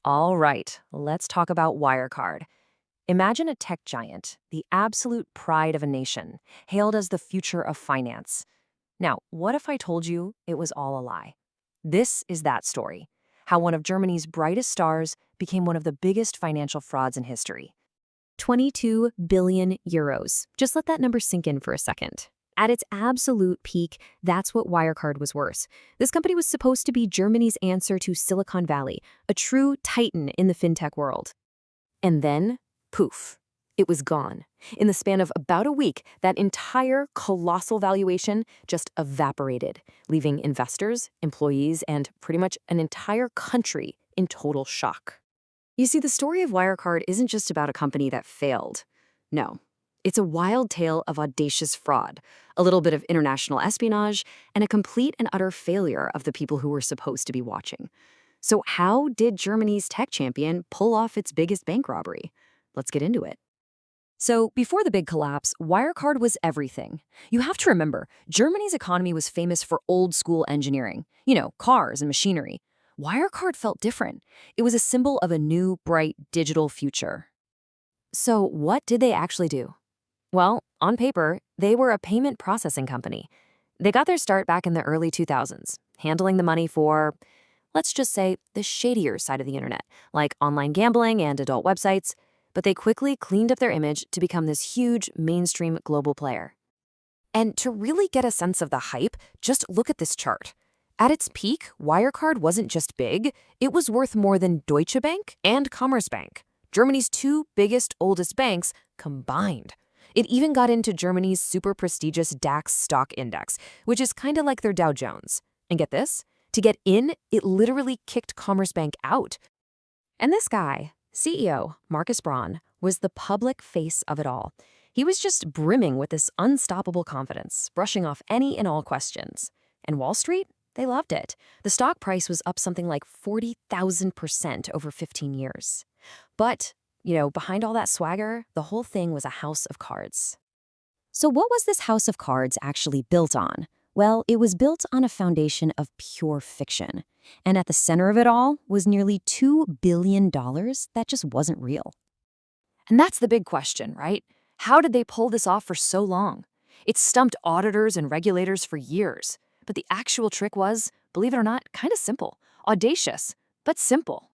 All right, let's talk about Wirecard. Imagine a tech giant, the absolute pride of a nation, hailed as the future of finance. Now, what if I told you it was all a lie? This is that story, how one of Germany's brightest stars became one of the biggest financial frauds in history. 22 billion euros. Just let that number sink in for a second. At its absolute peak, that's what Wirecard was worth. This company was supposed to be Germany's answer to Silicon Valley, a true titan in the fintech world. And then, poof, it was gone. In the span of about a week, that entire colossal valuation just evaporated, leaving investors, employees, and pretty much an entire country in total shock. You see, the story of Wirecard isn't just about a company that failed. No. It's a wild tale of audacious fraud, a little bit of international espionage, and a complete and utter failure of the people who were supposed to be watching. So how did Germany's tech champion pull off its biggest bank robbery? Let's get into it. So, before the big collapse, Wirecard was everything. You have to remember, Germany's economy was famous for old-school engineering. Cars and machinery. Wirecard felt different. It was a symbol of a new, bright, digital future. So what did they actually do? Well, on paper, they were a payment processing company. They got their start back in the early 2000s, handling the money for, let's just say, the shadier side of the internet, like online gambling and adult websites, but they quickly cleaned up their image to become this huge, mainstream global player. And to really get a sense of the hype, just look at this chart. At its peak, Wirecard wasn't just big, it was worth more than Deutsche Bank and Commerzbank, Germany's two biggest, oldest banks combined. It even got into Germany's super prestigious DAX stock index, which is kind of like their Dow Jones. And get this? To get in, it literally kicked Commerzbank out. And this guy, CEO Markus Braun, was the public face of it all. He was just brimming with this unstoppable confidence, brushing off any and all questions. And Wall Street? They loved it. The stock price was up something like 40,000% over 15 years. But behind all that swagger, the whole thing was a house of cards. So what was this house of cards actually built on? Well, it was built on a foundation of pure fiction. And at the center of it all was nearly $2 billion that just wasn't real. And that's the big question, right? How did they pull this off for so long? It stumped auditors and regulators for years. But the actual trick was, believe it or not, kind of simple. Audacious, but simple.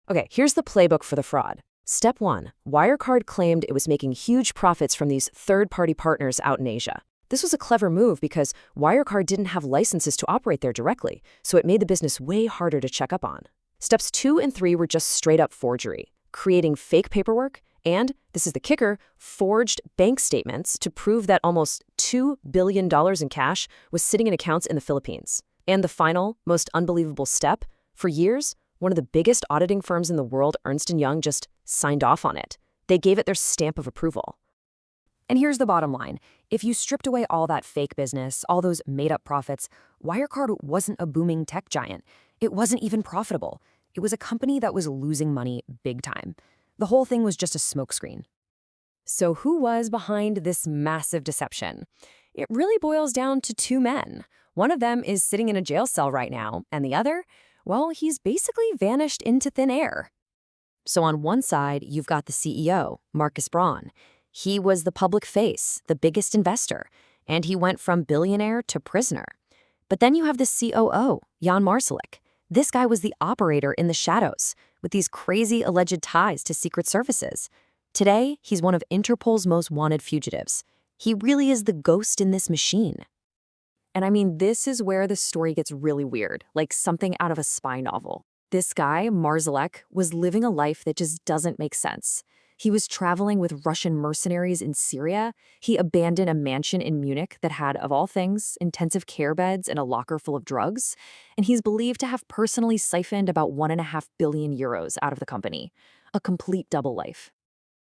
Okay, here's the playbook for the fraud. Step 1. Wirecard claimed it was making huge profits from these third-party partners out in Asia. This was a clever move because Wirecard didn't have licenses to operate there directly, so it made the business way harder to check up on. Steps 2 and 3 were just straight-up forgery, creating fake paperwork, and, this is the kicker, forged bank statements to prove that almost $2 billion in cash was sitting in accounts in the Philippines. And the final, most unbelievable step, for years, one of the biggest auditing firms in the world, Ernst & Young, just signed off on it. They gave it their stamp of approval. And here's the bottom line. If you stripped away all that fake business, all those made-up profits, Wirecard wasn't a booming tech giant. It wasn't even profitable. It was a company that was losing money big time. The whole thing was just a smokescreen. So who was behind this massive deception? It really boils down to two men. One of them is sitting in a jail cell right now, and the other, well, he's basically vanished into thin air. So on one side, you've got the CEO, Markus Braun. He was the public face, the biggest investor, and he went from billionaire to prisoner. But then you have the COO, Jan Marsalek. This guy was the operator in the shadows, with these crazy alleged ties to secret services. Today, he's one of Interpol's most wanted fugitives. He really is the ghost in this machine. And I mean, this is where the story gets really weird, like something out of a spy novel. This guy, Marsalek, was living a life that just doesn't make sense. He was traveling with Russian mercenaries in Syria. He abandoned a mansion in Munich that had, of all things, intensive care beds and a locker full of drugs. And he's believed to have personally siphoned about 1.5 billion euros out of the company. A complete double life.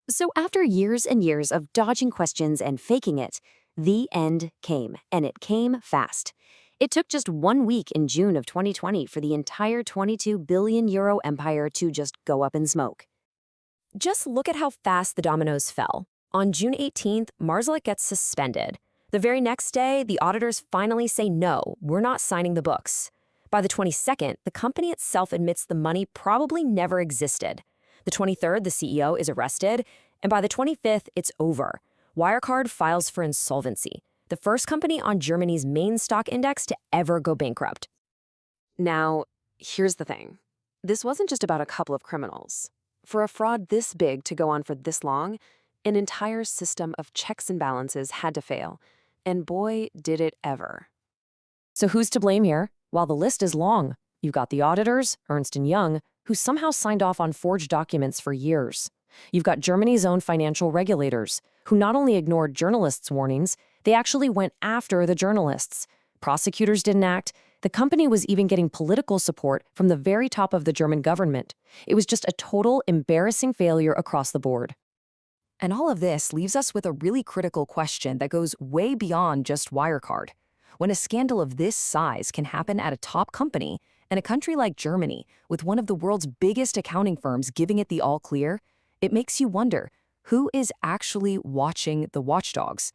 So after years and years of dodging questions and faking it, the end came, and it came fast. It took just 1 week in June of 2020 for the entire 22 billion euro empire to just go up in smoke. Just look at how fast the dominoes fell. On June 18th, Marsalek gets suspended. The very next day, the auditors finally say no, we're not signing the books. By the 22nd, the company itself admits the money probably never existed. The 23rd, the CEO is arrested, and by the 25th, it's over. Wirecard files for insolvency, the first company on Germany's main stock index to ever go bankrupt. Now, here's the thing. This wasn't just about a couple of criminals. For a fraud this big to go on for this long, an entire system of checks and balances had to fail. And boy, did it ever. So who's to blame here? Well, the list is long. You've got the auditors, Ernst & Young, who somehow signed off on forged documents for years. You've got Germany's own financial regulators, who not only ignored journalists' warnings, they actually went after the journalists. Prosecutors didn't act. The company was even getting political support from the very top of the German government. It was just a total embarrassing failure across the board. And all of this leaves us with a really critical question that goes way beyond just Wirecard. When a scandal of this size can happen at a top company, and a country like Germany, with one of the world's biggest accounting firms giving it the all clear, it makes you wonder, who is actually watching the watchdogs?